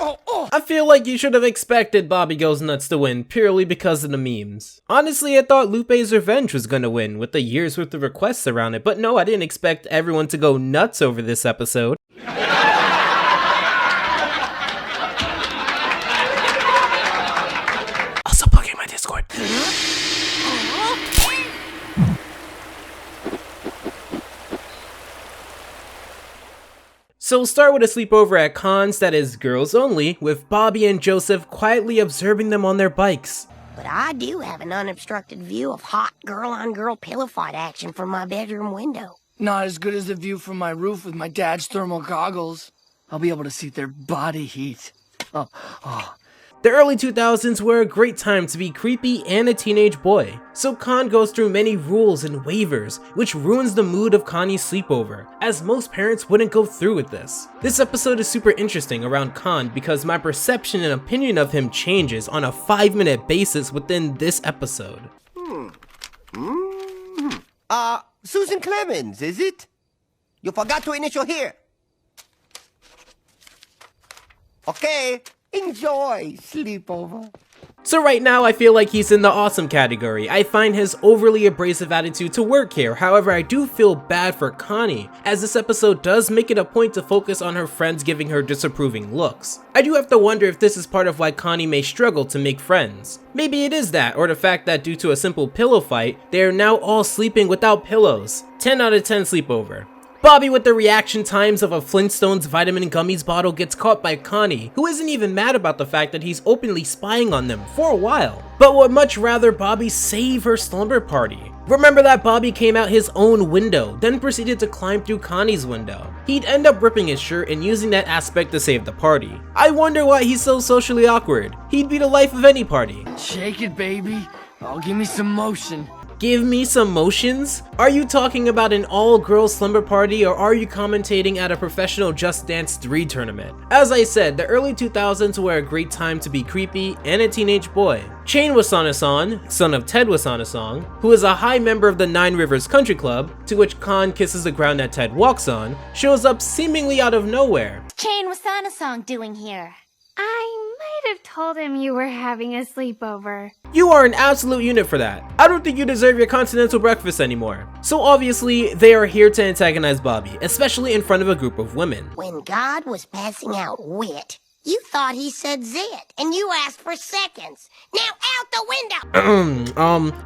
I feel like you should have expected Bobby Goes Nuts to win purely because of the memes. Honestly, I thought Lupe's Revenge was gonna win with the years worth of requests around it, but no, I didn't expect everyone to go nuts over this episode. Also plug in my Discord. So we'll start with a sleepover at Khan's that is girls only, with Bobby and Joseph quietly observing them on their bikes. But I do have an unobstructed view of hot girl-on-girl pillow fight action from my bedroom window. Not as good as the view from my roof with my dad's thermal goggles. I'll be able to see their body heat. The early 2000s were a great time to be creepy and a teenage boy, so Khan goes through many rules and waivers, which ruins the mood of Connie's sleepover, as most parents wouldn't go through with this. This episode is super interesting around Khan because my perception and opinion of him changes on a 5-minute basis within this episode. Susan Clemens, is it? You forgot to initial here. Okay. Enjoy sleepover. So right now I feel like he's in the awesome category. I find his overly abrasive attitude to work here, however I do feel bad for Connie, as this episode does make it a point to focus on her friends giving her disapproving looks. I do have to wonder if this is part of why Connie may struggle to make friends. Maybe it is that, or the fact that due to a simple pillow fight, they are now all sleeping without pillows. 10 out of 10 sleepover. Bobby with the reaction times of a Flintstones vitamin gummies bottle gets caught by Connie, who isn't even mad about the fact that he's openly spying on them for a while, but would much rather Bobby save her slumber party. Remember that Bobby came out his own window, then proceeded to climb through Connie's window. He'd end up ripping his shirt and using that aspect to save the party. I wonder why he's so socially awkward. He'd be the life of any party. Shake it, baby. Oh, give me some motion. Give me some motions? Are you talking about an all-girls slumber party, or are you commentating at a professional Just Dance 3 tournament? As I said, the early 2000s were a great time to be creepy and a teenage boy. Shane Wasana-san, son of Ted Wasana-san, who is a high member of the Nine Rivers Country Club, to which Khan kisses the ground that Ted walks on, shows up seemingly out of nowhere. Shane Wasana-san doing here? I might have told him you were having a sleepover. You are an absolute unit for that. I don't think you deserve your continental breakfast anymore. So obviously, they are here to antagonize Bobby, especially in front of a group of women. When God was passing out wit, you thought he said zit, and you asked for seconds. Now out the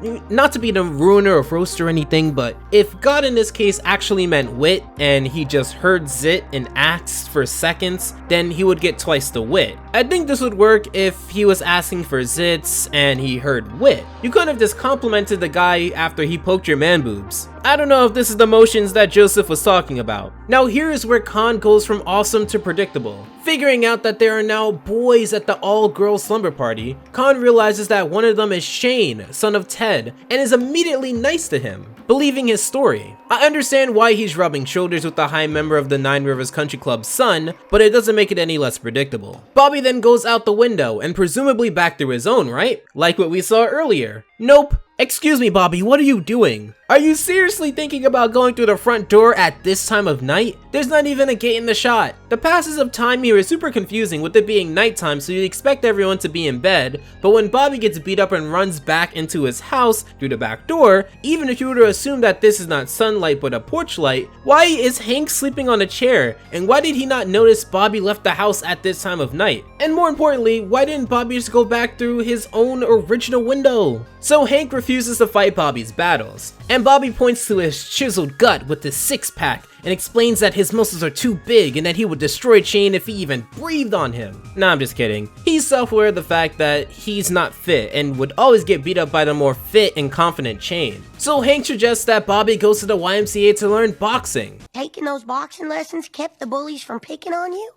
window! Not to be the ruiner of roast or anything, but if God in this case actually meant wit, and he just heard zit and asked for seconds, then he would get twice the wit. I think this would work if he was asking for zits and he heard wit. You could have just complimented the guy after he poked your man boobs. I don't know if this is the motions that Joseph was talking about. Now here is where Khan goes from awesome to predictable. Figuring out that there are now boys at the all-girls slumber party, Khan realizes that one of them is Shane, son of Ted, and is immediately nice to him, believing his story. I understand why he's rubbing shoulders with the high member of the Nine Rivers Country Club's son, but it doesn't make it any less predictable. Bobby then goes out the window and presumably back through his own, right? Like what we saw earlier. Nope. Excuse me, Bobby, what are you doing? Are you seriously thinking about going through the front door at this time of night? There's not even a gate in the shot. The passes of time here is super confusing with it being nighttime, so you'd expect everyone to be in bed, but when Bobby gets beat up and runs back into his house through the back door, even if you were to assume that this is not sunlight but a porch light, why is Hank sleeping on a chair? And why did he not notice Bobby left the house at this time of night? And more importantly, why didn't Bobby just go back through his own original window? So Hank refuses to fight Bobby's battles, and Bobby points to his chiseled gut with his six-pack and explains that his muscles are too big and that he would destroy Shane if he even breathed on him. Nah, I'm just kidding. He's self-aware of the fact that he's not fit and would always get beat up by the more fit and confident Shane. So Hank suggests that Bobby goes to the YMCA to learn boxing. Taking those boxing lessons kept the bullies from picking on you?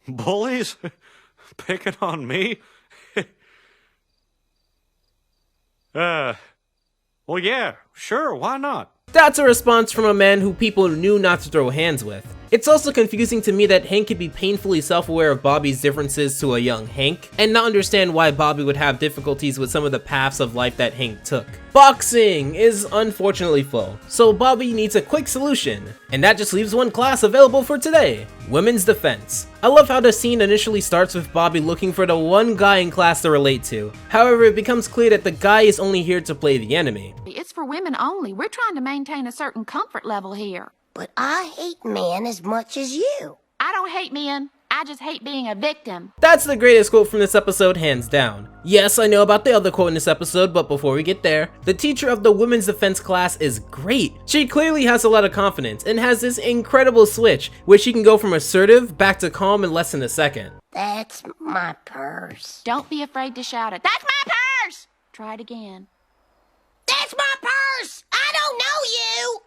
Bullies? Picking on me? Well, yeah, sure, why not? That's a response from a man who people knew not to throw hands with. It's also confusing to me that Hank could be painfully self-aware of Bobby's differences to a young Hank, and not understand why Bobby would have difficulties with some of the paths of life that Hank took. Boxing is unfortunately full, so Bobby needs a quick solution, and that just leaves one class available for today: Women's Defense. I love how the scene initially starts with Bobby looking for the one guy in class to relate to. However, it becomes clear that the guy is only here to play the enemy. It's for women only. We're trying to maintain a certain comfort level here. But I hate men as much as you. I don't hate men. I just hate being a victim. That's the greatest quote from this episode, hands down. Yes, I know about the other quote in this episode, but before we get there, the teacher of the Women's Defense class is great. She clearly has a lot of confidence and has this incredible switch where she can go from assertive back to calm in less than a second. That's my purse. Don't be afraid to shout it. That's my purse! Try it again. That's my purse! I don't know you!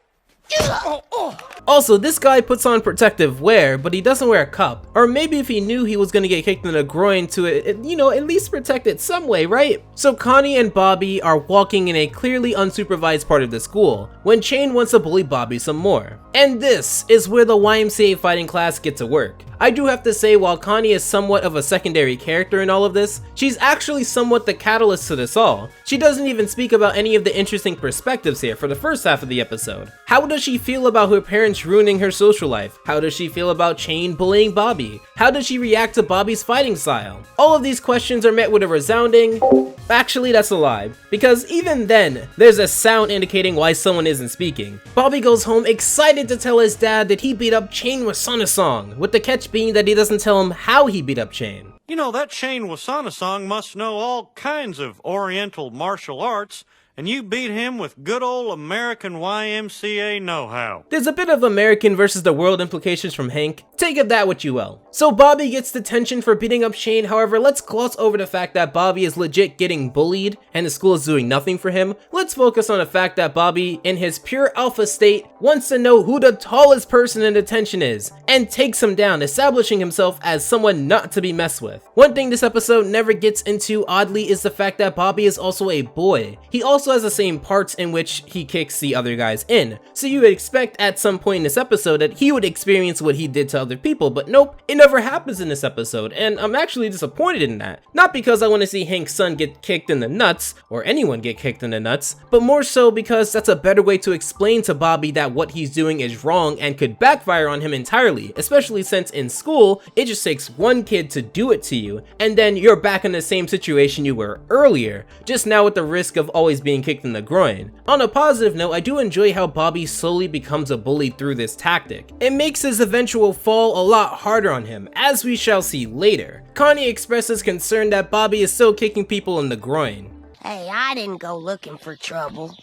Also, this guy puts on protective wear, but he doesn't wear a cup. Or maybe if he knew he was gonna get kicked in the groin to, at least protect it some way, right? So Connie and Bobby are walking in a clearly unsupervised part of the school, when Shane wants to bully Bobby some more. And this is where the YMCA fighting class gets to work. I do have to say, while Connie is somewhat of a secondary character in all of this, she's actually somewhat the catalyst to this all. She doesn't even speak about any of the interesting perspectives here for the first half of the episode. How does she feel about her parents ruining her social life? How does she feel about Shane bullying Bobby? How does she react to Bobby's fighting style? All of these questions are met with a resounding... Actually, that's a lie, because even then, there's a sound indicating why someone isn't speaking. Bobby goes home excited to tell his dad that he beat up Shane Wasanasong, with the catch being that he doesn't tell him how he beat up Shane. You know, that Shane Wasanasong must know all kinds of Oriental martial arts, and you beat him with good old American YMCA know-how. There's a bit of American versus the world implications from Hank. Take it that what you will. So Bobby gets detention for beating up Shane. However, let's gloss over the fact that Bobby is legit getting bullied and the school is doing nothing for him. Let's focus on the fact that Bobby, in his pure alpha state, wants to know who the tallest person in detention is and takes him down, establishing himself as someone not to be messed with. One thing this episode never gets into, oddly, is the fact that Bobby is also a boy. He also has the same parts in which he kicks the other guys in, so you would expect at some point in this episode that he would experience what he did to other people, but nope, it never happens in this episode, and I'm actually disappointed in that. Not because I want to see Hank's son get kicked in the nuts, or anyone get kicked in the nuts, but more so because that's a better way to explain to Bobby that what he's doing is wrong and could backfire on him entirely, especially since in school, it just takes one kid to do it to you, and then you're back in the same situation you were earlier, just now with the risk of always being kicked in the groin. On a positive note, I do enjoy how Bobby slowly becomes a bully through this tactic. It makes his eventual fall a lot harder on him, as we shall see later. Connie expresses concern that Bobby is still kicking people in the groin. Hey, I didn't go looking for trouble.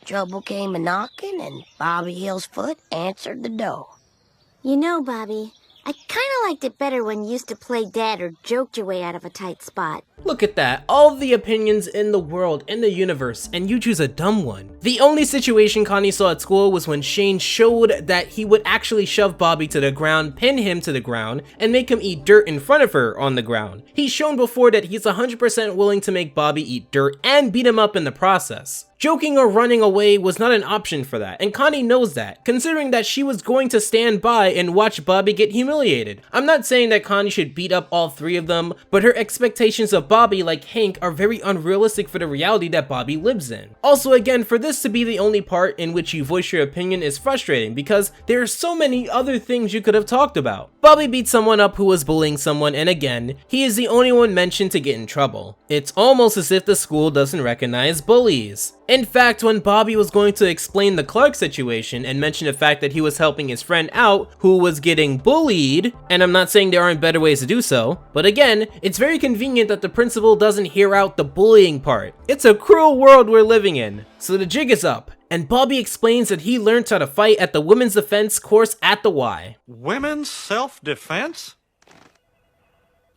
Trouble came a-knocking, and Bobby Hill's foot answered the door. You know, Bobby, I kinda liked it better when you used to play dead or joked your way out of a tight spot. Look at that, all the opinions in the world, in the universe, and you choose a dumb one. The only situation Connie saw at school was when Shane showed that he would actually shove Bobby to the ground, pin him to the ground, and make him eat dirt in front of her on the ground. He's shown before that he's 100% willing to make Bobby eat dirt and beat him up in the process. Joking or running away was not an option for that, and Connie knows that, considering that she was going to stand by and watch Bobby get humiliated. I'm not saying that Connie should beat up all three of them, but her expectations of Bobby, like Hank, are very unrealistic for the reality that Bobby lives in. Also, again, for this to be the only part in which you voice your opinion is frustrating because there are so many other things you could have talked about. Bobby beat someone up who was bullying someone, and again, he is the only one mentioned to get in trouble. It's almost as if the school doesn't recognize bullies. In fact, when Bobby was going to explain the Clark situation and mention the fact that he was helping his friend out who was getting bullied, and I'm not saying there aren't better ways to do so, but again, it's very convenient that the principal doesn't hear out the bullying part. It's a cruel world we're living in. So the jig is up, and Bobby explains that he learned how to fight at the Women's Defense course at the Y. Women's self-defense?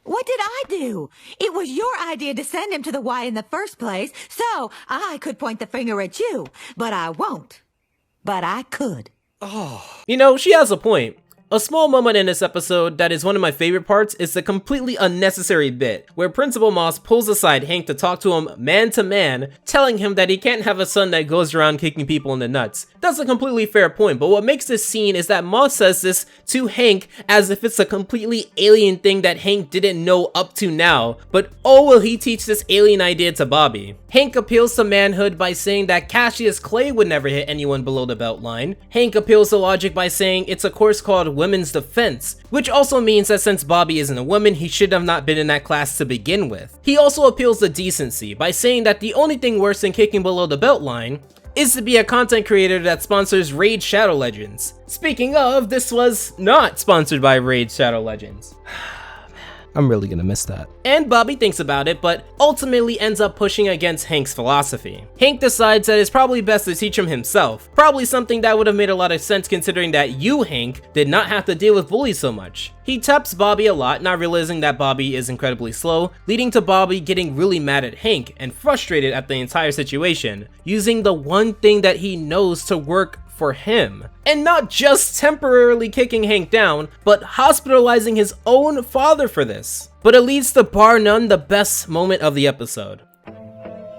What did I do? It was your idea to send him to the Y in the first place, so I could point the finger at you. But I won't. But I could. You know, she has a point. A small moment in this episode that is one of my favorite parts is the completely unnecessary bit where Principal Moss pulls aside Hank to talk to him man to man, telling him that he can't have a son that goes around kicking people in the nuts. That's a completely fair point, but what makes this scene is that Moss says this to Hank as if it's a completely alien thing that Hank didn't know up to now, but oh will he teach this alien idea to Bobby. Hank appeals to manhood by saying that Cassius Clay would never hit anyone below the belt line. Hank appeals to logic by saying it's a course called Women's Defense, which also means that since Bobby isn't a woman, he should have not been in that class to begin with. He also appeals to decency by saying that the only thing worse than kicking below the belt line is to be a content creator that sponsors Raid Shadow Legends. Speaking of, this was not sponsored by Raid Shadow Legends. I'm really gonna miss that. And Bobby thinks about it, but ultimately ends up pushing against Hank's philosophy. Hank decides that it's probably best to teach him himself. Probably something that would have made a lot of sense considering that you, Hank, did not have to deal with bullies so much. He taps Bobby a lot, not realizing that Bobby is incredibly slow, leading to Bobby getting really mad at Hank and frustrated at the entire situation, using the one thing that he knows to work for him. And not just temporarily kicking Hank down, but hospitalizing his own father for this. But it leads to bar none the best moment of the episode.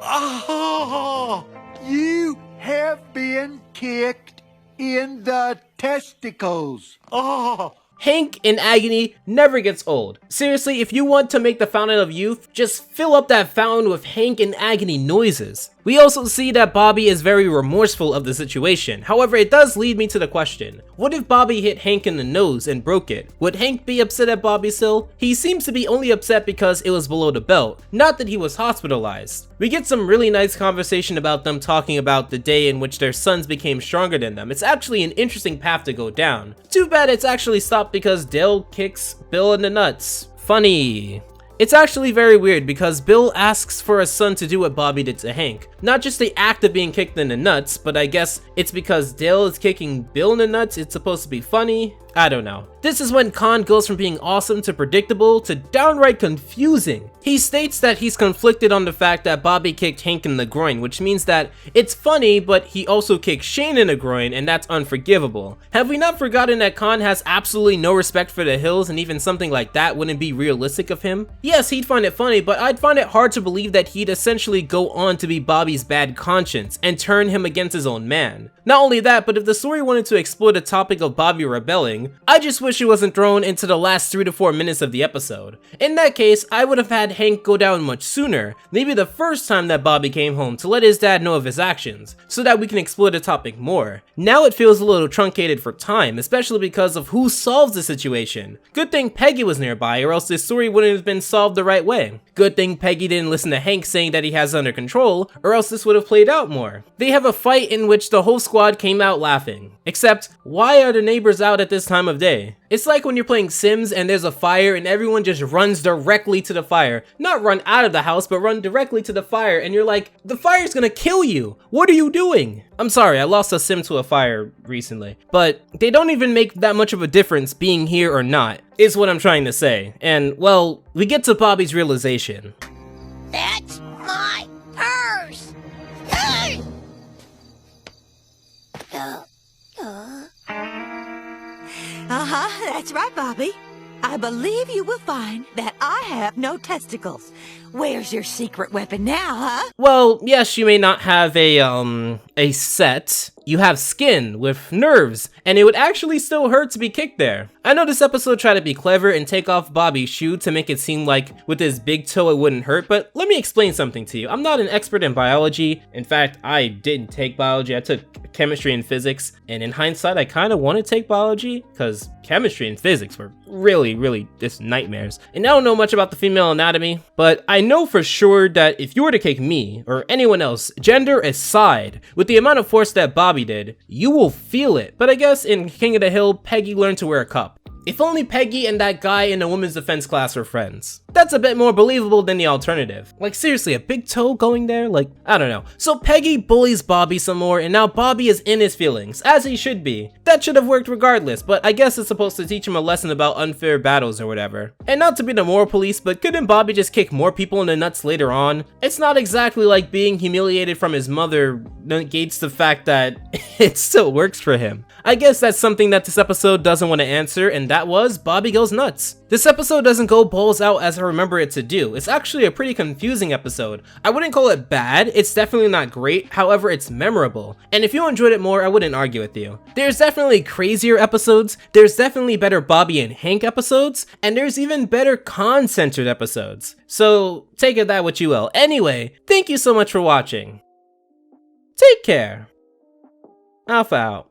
Oh, you have been kicked in the testicles. Oh. Hank in agony never gets old. Seriously, if you want to make the fountain of youth, just fill up that fountain with Hank in agony noises. We also see that Bobby is very remorseful of the situation. However, it does lead me to the question, what if Bobby hit Hank in the nose and broke it? Would Hank be upset at Bobby still? He seems to be only upset because it was below the belt, not that he was hospitalized. We get some really nice conversation about them talking about the day in which their sons became stronger than them. It's actually an interesting path to go down. Too bad it's actually stopped because Dale kicks Bill in the nuts. Funny. It's actually very weird because Bill asks for a son to do what Bobby did to Hank. Not just the act of being kicked in the nuts, but I guess it's because Dale is kicking Bill in the nuts, it's supposed to be funny. I don't know. This is when Khan goes from being awesome to predictable to downright confusing. He states that he's conflicted on the fact that Bobby kicked Hank in the groin, which means that it's funny, but he also kicked Shane in the groin, and that's unforgivable. Have we not forgotten that Khan has absolutely no respect for the Hills, and even something like that wouldn't be realistic of him? Yes, he'd find it funny, but I'd find it hard to believe that he'd essentially go on to be Bobby's bad conscience and turn him against his own man. Not only that, but if the story wanted to explore the topic of Bobby rebelling, I just wish it wasn't thrown into the last 3 to 4 minutes of the episode. In that case, I would have had Hank go down much sooner, maybe the first time that Bobby came home to let his dad know of his actions, so that we can explore the topic more. Now it feels a little truncated for time, especially because of who solves the situation. Good thing Peggy was nearby, or else this story wouldn't have been solved the right way. Good thing Peggy didn't listen to Hank saying that he has it under control, or else this would have played out more. They have a fight in which the whole squad came out laughing. Except, why are the neighbors out at this time of day? It's like when you're playing Sims and there's a fire and everyone just runs directly to the fire. Not run out of the house, but run directly to the fire, and you're like, the fire's gonna kill you! What are you doing? I'm sorry, I lost a Sim to a fire recently. But they don't even make that much of a difference being here or not, is what I'm trying to say. And, well, we get to Bobby's realization. That's my purse! Hey! That's right, Bobby. I believe you will find that I have no testicles. Where's your secret weapon now, huh? Well, yes, you may not have a set. You have skin with nerves, and it would actually still hurt to be kicked there. I know this episode tried to be clever and take off Bobby's shoe to make it seem like with his big toe it wouldn't hurt, but let me explain something to you. I'm not an expert in biology. In fact, I didn't take biology. I took chemistry and physics, and in hindsight, I kind of want to take biology because chemistry and physics were really just nightmares. And I don't know much about the female anatomy, but I know for sure that if you were to kick me or anyone else, gender aside, with the amount of force that Bobby did, you will feel it. But I guess in King of the Hill, Peggy learned to wear a cup. If only Peggy and that guy in the women's defense class were friends. that's a bit more believable than the alternative. Like seriously, a big toe going there? Like, I don't know. So Peggy bullies Bobby some more, and now Bobby is in his feelings, as he should be. That should have worked regardless, but I guess it's supposed to teach him a lesson about unfair battles or whatever. And not to be the moral police, but couldn't Bobby just kick more people in the nuts later on? It's not exactly like being humiliated from his mother negates the fact that it still works for him. I guess that's something that this episode doesn't want to answer, and that was Bobby Goes Nuts. This episode doesn't go balls out as I remember it to do. It's actually a pretty confusing episode. I wouldn't call it bad, it's definitely not great, however it's memorable. And if you enjoyed it more, I wouldn't argue with you. There's definitely crazier episodes, there's definitely better Bobby and Hank episodes, and there's even better con-centered episodes. So take it that what you will. Anyway, thank you so much for watching. Take care. Alpha out.